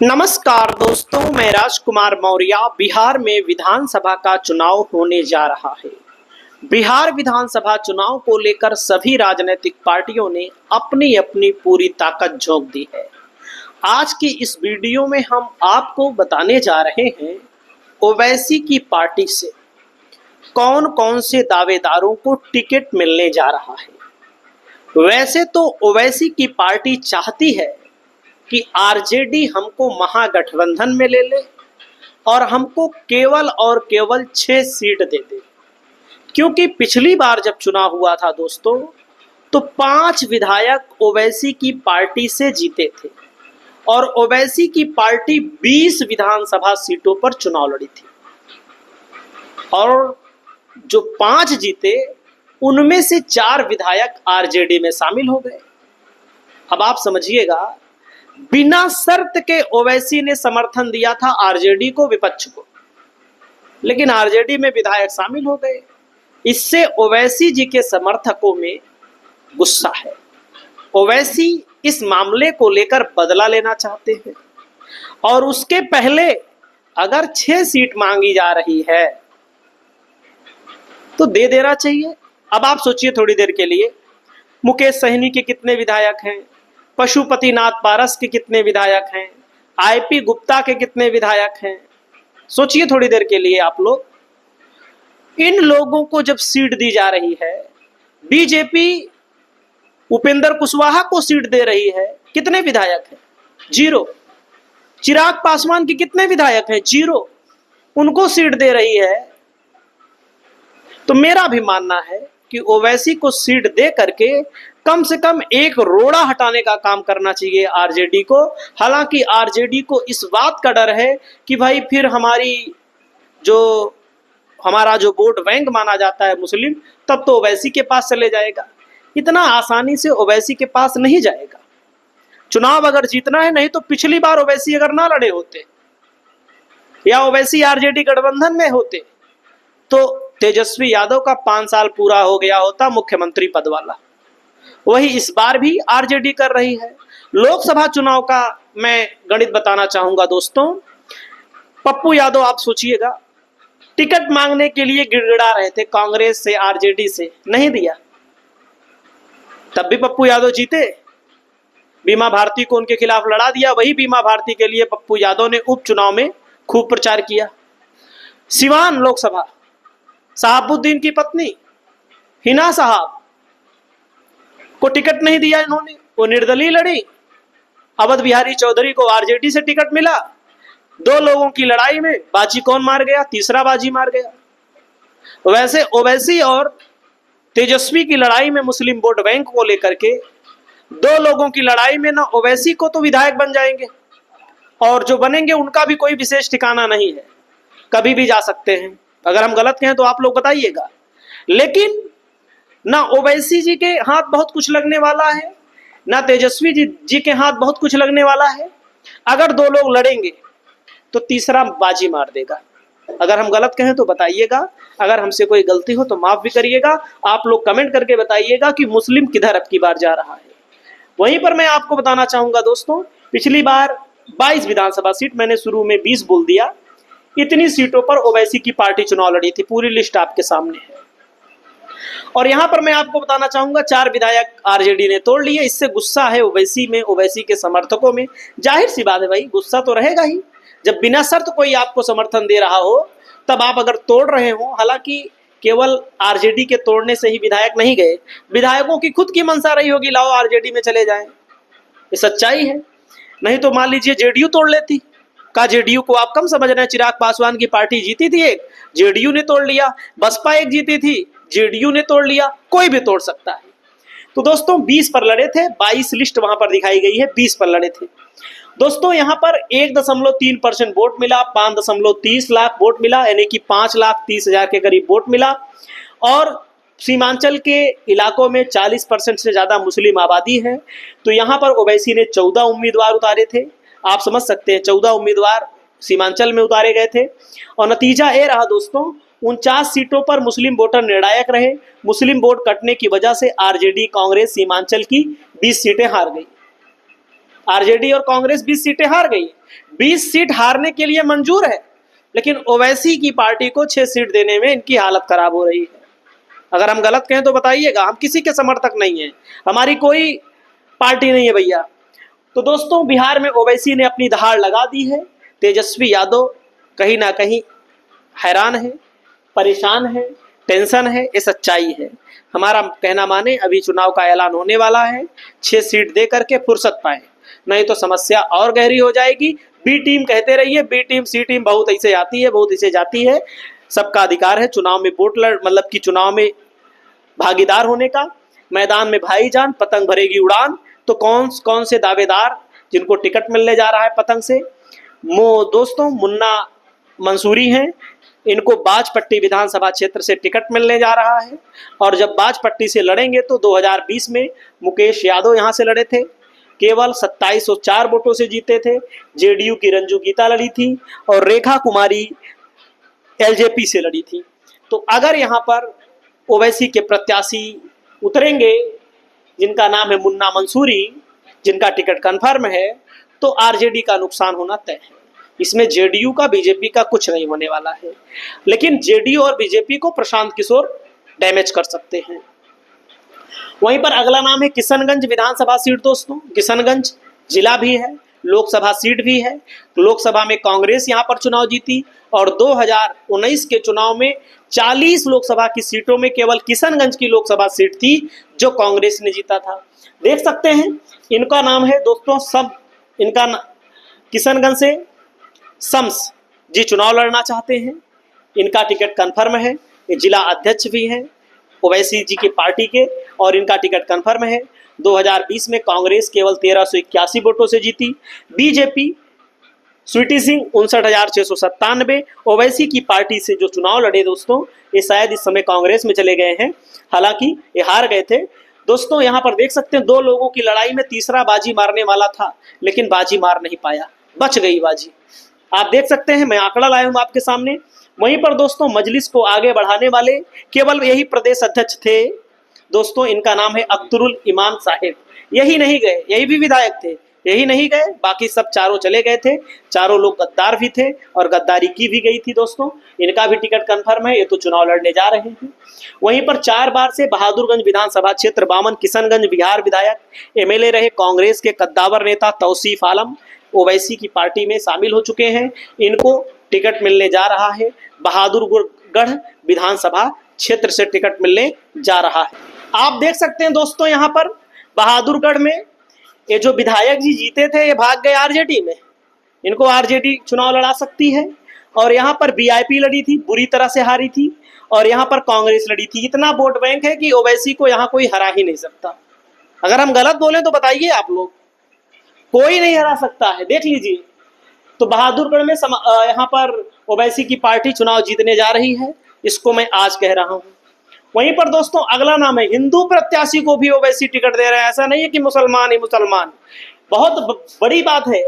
नमस्कार दोस्तों, मैं राजकुमार मौर्य। बिहार में विधानसभा का चुनाव होने जा रहा है। बिहार विधानसभा चुनाव को लेकर सभी राजनीतिक पार्टियों ने अपनी अपनी पूरी ताकत झोंक दी है। आज की इस वीडियो में हम आपको बताने जा रहे हैं ओवैसी की पार्टी से कौन कौन से दावेदारों को टिकट मिलने जा रहा है। वैसे तो ओवैसी की पार्टी चाहती है कि आरजेडी हमको महागठबंधन में ले ले और हमको केवल और केवल 6 सीट दे दे, क्योंकि पिछली बार जब चुनाव हुआ था दोस्तों, तो 5 विधायक ओवैसी की पार्टी से जीते थे और ओवैसी की पार्टी 20 विधानसभा सीटों पर चुनाव लड़ी थी और जो 5 जीते उनमें से 4 विधायक आरजेडी में शामिल हो गए। अब आप समझिएगा, बिना शर्त के ओवैसी ने समर्थन दिया था आरजेडी को, विपक्ष को, लेकिन आरजेडी में विधायक शामिल हो गए। इससे ओवैसी जी के समर्थकों में गुस्सा है। ओवैसी इस मामले को लेकर बदला लेना चाहते हैं और उसके पहले अगर 6 सीट मांगी जा रही है तो दे देना चाहिए। अब आप सोचिए थोड़ी देर के लिए, मुकेश सहनी के कितने विधायक हैं, पशुपतिनाथ पारस के कितने विधायक हैं, आईपी गुप्ता के कितने विधायक हैं। सोचिए थोड़ी देर के लिए आप लोग, इन लोगों को जब सीट दी जा रही है, बीजेपी उपेंद्र कुशवाहा को सीट दे रही है, कितने विधायक हैं? 0। चिराग पासवान के कितने विधायक हैं? 0। उनको सीट दे रही है। तो मेरा भी मानना है कि ओवैसी को सीट दे करके कम से कम एक रोड़ा हटाने का काम करना चाहिए आरजेडी को। हालांकि आरजेडी को इस बात का डर है कि भाई फिर हमारा जो वोट बैंक माना जाता है मुस्लिम, तब तो ओवैसी के पास चले जाएगा। इतना आसानी से ओवैसी के पास नहीं जाएगा। चुनाव अगर जीतना है, नहीं तो पिछली बार ओवैसी अगर ना लड़े होते या ओवैसी आरजेडी गठबंधन में होते तो तेजस्वी यादव का 5 साल पूरा हो गया होता मुख्यमंत्री पद वाला। वही इस बार भी आरजेडी कर रही है। लोकसभा चुनाव का मैं गणित बताना चाहूंगा दोस्तों। पप्पू यादव, आप सोचिएगा, टिकट मांगने के लिए गिड़गिड़ा रहे थे कांग्रेस से, आरजेडी से, नहीं दिया, तब भी पप्पू यादव जीते। बीमा भारती को उनके खिलाफ लड़ा दिया, वही बीमा भारती के लिए पप्पू यादव ने उपचुनाव में खूब प्रचार किया। सिवान लोकसभा, शहाबुद्दीन की पत्नी हिना साहब को टिकट नहीं दिया इन्होंने, वो निर्दलीय लड़ी। अवध बिहारी चौधरी को आरजेडी से टिकट मिला। 2 लोगों की लड़ाई में बाजी कौन मार गया? तीसरा बाजी मार गया। वैसे ओवैसी और तेजस्वी की लड़ाई में मुस्लिम वोट बैंक को लेकर के 2 लोगों की लड़ाई में ना ओवैसी को तो विधायक बन जाएंगे और जो बनेंगे उनका भी कोई विशेष ठिकाना नहीं है, कभी भी जा सकते हैं। अगर हम गलत कहें तो आप लोग बताइएगा। लेकिन ना ओवैसी जी के हाथ बहुत कुछ लगने वाला है, ना तेजस्वी जी के हाथ बहुत कुछ लगने वाला है। अगर 2 लोग लड़ेंगे तो तीसरा बाजी मार देगा। अगर हम गलत कहें तो बताइएगा, अगर हमसे कोई गलती हो तो माफ भी करिएगा। आप लोग कमेंट करके बताइएगा कि मुस्लिम किधर अब की बार जा रहा है। वहीं पर मैं आपको बताना चाहूंगा दोस्तों, पिछली बार 22 विधानसभा सीट, मैंने शुरू में 20 बोल दिया, इतनी सीटों पर ओवैसी की पार्टी चुनाव लड़ी थी। पूरी लिस्ट आपके सामने है। और यहां पर मैं आपको बताना चाहूंगा, 4 विधायक आरजेडी ने तोड़ लिए। इससे गुस्सा है ओवैसी में, ओवैसी के समर्थकों में। जाहिर सी बात है भाई, गुस्सा तो रहेगा ही। जब बिना शर्त कोई आपको समर्थन दे रहा हो, तब आप अगर तोड़ रहे हो, हालांकि केवल आरजेडी के तोड़ने से ही विधायक नहीं गए, विधायकों की खुद की मंशा रही होगी, लाओ आरजेडी में चले जाएं। ये सच्चाई है। नहीं तो मान लीजिए जेडीयू तोड़ लेती। का जेडीयू को आप कम समझ रहे हैं? चिराग पासवान की पार्टी जीती थी एक, जेडीयू ने तोड़ लिया। बसपा एक जीती थी, जेडीयू ने तोड़ लिया। कोई भी तोड़ सकता है। तो दोस्तों 20 पर लड़े थे, 22 लिस्ट वहां पर दिखाई गई है, 20 पर लड़े थे दोस्तों। यहां पर 1.3% वोट मिला, 5.30 लाख वोट मिला, यानी कि 5,30,000 के करीब वोट मिला। और सीमांचल के इलाकों में 40% से ज्यादा मुस्लिम आबादी है। तो यहां पर ओवैसी ने 14 उम्मीदवार उतारे थे। आप समझ सकते हैं, 14 उम्मीदवार सीमांचल में उतारे गए थे और नतीजा ये रहा दोस्तों, 49 सीटों पर मुस्लिम वोटर निर्णायक रहे। मुस्लिम वोट कटने की वजह से आरजेडी कांग्रेस सीमांचल की 20 सीटें हार गई। आरजेडी और कांग्रेस 20 सीटें हार गई। 20 सीट हारने के लिए मंजूर है, लेकिन ओवैसी की पार्टी को 6 सीट देने में इनकी हालत खराब हो रही है। अगर हम गलत कहें तो बताइएगा, हम किसी के समर्थक नहीं है, हमारी कोई पार्टी नहीं है भैया। तो दोस्तों, बिहार में ओवैसी ने अपनी दहाड़ लगा दी है। तेजस्वी यादव कहीं ना कहीं हैरान है, परेशान है, टेंशन है, ये सच्चाई है। हमारा कहना माने, अभी चुनाव का ऐलान होने वाला है, 6 सीट दे करके फुर्सत पाए, नहीं तो समस्या और गहरी हो जाएगी। बी टीम कहते रहिए, बी टीम सी टीम बहुत ऐसे आती है, बहुत ऐसे जाती है। सबका अधिकार है चुनाव में वोट मतलब कि चुनाव में भागीदार होने का। मैदान में भाईजान, पतंग भरेगी उड़ान। तो कौन कौन से दावेदार जिनको टिकट मिलने जा रहा है पतंग से, दोस्तों मुन्ना मंसूरी हैं, इनको बाजपट्टी विधानसभा क्षेत्र से टिकट मिलने जा रहा है। और जब बाजपट्टी से लड़ेंगे तो 2020 में मुकेश यादव यहां से लड़े थे, केवल 2704 वोटों से जीते थे। जेडीयू की रंजू गीता लड़ी थी और रेखा कुमारी एलजेपी से लड़ी थी। तो अगर यहाँ पर ओवैसी के प्रत्याशी उतरेंगे, जिनका नाम है मुन्ना मंसूरी, जिनका टिकट कंफर्म है, तो आरजेडी का नुकसान होना तय है। इसमें जेडीयू का, बीजेपी का कुछ नहीं होने वाला है, लेकिन जेडीयू और बीजेपी को प्रशांत किशोर डैमेज कर सकते हैं। वहीं पर अगला नाम है किशनगंज विधानसभा सीट। दोस्तों, किशनगंज जिला भी है, लोकसभा सीट भी है। लोकसभा में कांग्रेस यहां पर चुनाव जीती और 2019 के चुनाव में 40 लोकसभा की सीटों में केवल किशनगंज की लोकसभा सीट थी जो कांग्रेस ने जीता था। देख सकते हैं, इनका नाम है दोस्तों किशनगंज से शम्स जी चुनाव लड़ना चाहते हैं। इनका टिकट कंफर्म है, ये जिला अध्यक्ष भी हैं ओवैसी जी की पार्टी के, और इनका टिकट कंफर्म है। 2020 में कांग्रेस केवल 1381 वोटों से जीती। बीजेपी स्वीटी सिंह 59,697 ओवैसी की पार्टी से जो चुनाव लड़े दोस्तों, ये शायद इस समय कांग्रेस में चले गए हैं, हालांकि ये हार गए थे। दोस्तों, यहाँ पर देख सकते हैं, 2 लोगों की लड़ाई में तीसरा बाजी मारने वाला था, लेकिन बाजी मार नहीं पाया, बच गई बाजी। आप देख सकते हैं, मैं आंकड़ा लाया हूं आपके सामने। वहीं पर दोस्तों, मजलिस को आगे बढ़ाने वाले केवल यही प्रदेश अध्यक्ष थे दोस्तों, इनका नाम है अख्तरुल इमान साहिब। यही नहीं गए, यही भी विधायक थे, यही नहीं गए, बाकी सब चारों चले गए थे। चारों लोग गद्दार भी थे और गद्दारी की भी गई थी दोस्तों। इनका भी टिकट कंफर्म है, ये तो चुनाव लड़ने जा रहे हैं। वहीं पर 4 बार से बहादुरगंज विधानसभा क्षेत्र 52 किशनगंज बिहार विधायक एमएलए रहे कांग्रेस के कद्दावर नेता तौसीफ आलम ओवैसी की पार्टी में शामिल हो चुके हैं। इनको टिकट मिलने जा रहा है, बहादुरगढ़ विधानसभा क्षेत्र से टिकट मिलने जा रहा है। आप देख सकते हैं दोस्तों, यहाँ पर बहादुरगढ़ में ये जो विधायक जी जीते थे, ये भाग गए आरजेडी में। इनको आरजेडी चुनाव लड़ा सकती है। और यहाँ पर बीआईपी लड़ी थी, बुरी तरह से हारी थी, और यहाँ पर कांग्रेस लड़ी थी। इतना वोट बैंक है कि ओवैसी को यहाँ कोई हरा ही नहीं सकता। अगर हम गलत बोले तो बताइए आप लोग, कोई नहीं हरा सकता है, देख लीजिए। तो बहादुरगढ़ में यहाँ पर ओवैसी की पार्टी चुनाव जीतने जा रही है, इसको मैं आज कह रहा हूँ। वहीं पर दोस्तों, अगला नाम है हिंदू प्रत्याशी को भी ओवैसी टिकट दे रहे हैं। ऐसा नहीं है कि मुसलमान ही मुसलमान, बहुत बड़ी बात है।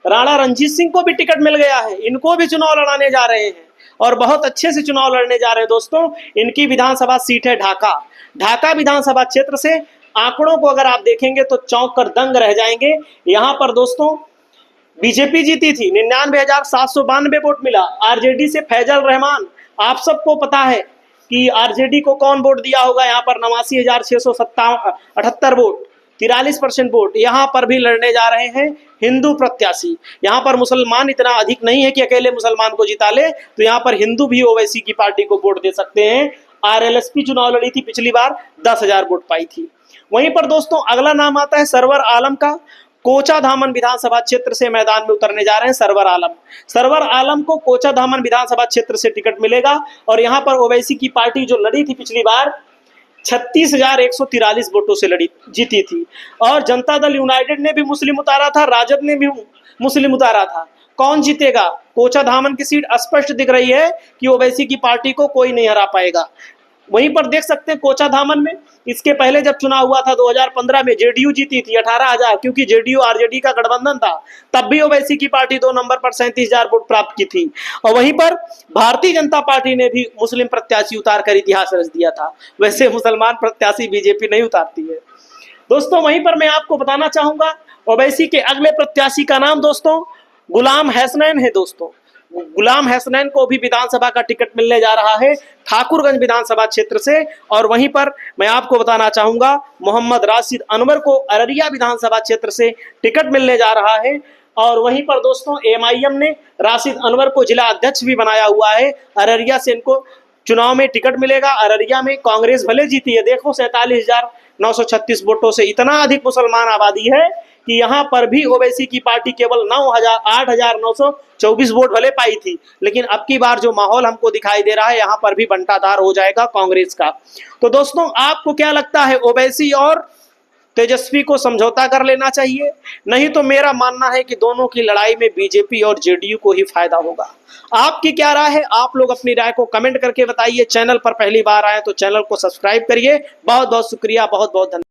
राणा रणजीत सिंह को भी टिकट मिल गया है, इनको भी चुनाव लड़ाने जा रहे हैं और बहुत अच्छे से चुनाव लड़ने जा रहे हैं दोस्तों। इनकी विधानसभा सीट है ढाका विधानसभा क्षेत्र से। आंकड़ों को अगर आप देखेंगे तो चौंक कर दंग रह जाएंगे। यहाँ पर दोस्तों बीजेपी जीती थी, 99,792 वोट मिला। आरजेडी से फैजल रहमान, आप सबको पता है कि आरजेडी को कौन वोट दिया होगा। यहाँ पर 89,678 वोट, 43% वोट। यहाँ पर भी लड़ने जा रहे हैं हिंदू प्रत्याशी। यहाँ पर मुसलमान इतना अधिक नहीं है कि अकेले मुसलमान को जिता ले, तो यहाँ पर हिंदू भी ओवैसी की पार्टी को वोट दे सकते हैं। आरएलएसपी चुनाव लड़ी थी पिछली बार, 10,000 वोट पाई थी। वहीं पर दोस्तों, अगला नाम आता है सरवर आलम का। कोचाधामन विधानसभा क्षेत्र से मैदान में उतरने जा रहे हैं सरवर आलम को कोचाधामन विधानसभा क्षेत्र से टिकट मिलेगा। और यहाँ पर ओवैसी की पार्टी जो लड़ी थी पिछली बार, 36,143 वोटों से जीती थी। और जनता दल यूनाइटेड ने भी मुस्लिम उतारा था, राजद ने भी मुस्लिम उतारा था। कौन जीतेगा? कोचाधामन की सीट स्पष्ट दिख रही है कि ओवैसी की पार्टी को कोई नहीं हरा पाएगा। वहीं पर देख सकते हैं कोचाधामन में, इसके पहले जब चुनाव हुआ था 2015 में, जेडीयू जीती थी 18,000, क्योंकि जेडीयू आरजेडी का गठबंधन था। तब भी ओवैसी की पार्टी 2 नंबर पर 37,000 वोट प्राप्त की थी। और वहीं पर भारतीय जनता पार्टी ने भी मुस्लिम प्रत्याशी उतार कर इतिहास रच दिया था। वैसे मुसलमान प्रत्याशी बीजेपी नहीं उतारती है दोस्तों। वहीं पर मैं आपको बताना चाहूंगा, ओवैसी के अगले प्रत्याशी का नाम दोस्तों गुलाम हसनैन है। दोस्तों गुलाम हसनैन को भी विधानसभा का टिकट मिलने जा रहा है ठाकुरगंज विधानसभा क्षेत्र से। और वहीं पर मैं आपको बताना चाहूंगा मोहम्मद राशिद अनवर को अररिया विधानसभा क्षेत्र से टिकट मिलने जा रहा है। और वहीं पर दोस्तों एमआईएम ने राशिद अनवर को जिला अध्यक्ष भी बनाया हुआ है। अररिया से इनको चुनाव में टिकट मिलेगा। अररिया में कांग्रेस भले जीती है, देखो 47,936 वोटों से, इतना अधिक मुसलमान आबादी है कि यहाँ पर भी ओवैसी की पार्टी केवल 8,924 वोट भले पाई थी, लेकिन अब की बार जो माहौल हमको दिखाई दे रहा है यहाँ पर भी बंटाधार हो जाएगा कांग्रेस का। तो दोस्तों आपको क्या लगता है, ओवैसी और तेजस्वी को समझौता कर लेना चाहिए? नहीं तो मेरा मानना है कि दोनों की लड़ाई में बीजेपी और जेडीयू को ही फायदा होगा। आपकी क्या राय है? आप लोग अपनी राय को कमेंट करके बताइए। चैनल पर पहली बार आए तो चैनल को सब्सक्राइब करिए। बहुत बहुत शुक्रिया, बहुत बहुत धन्यवाद।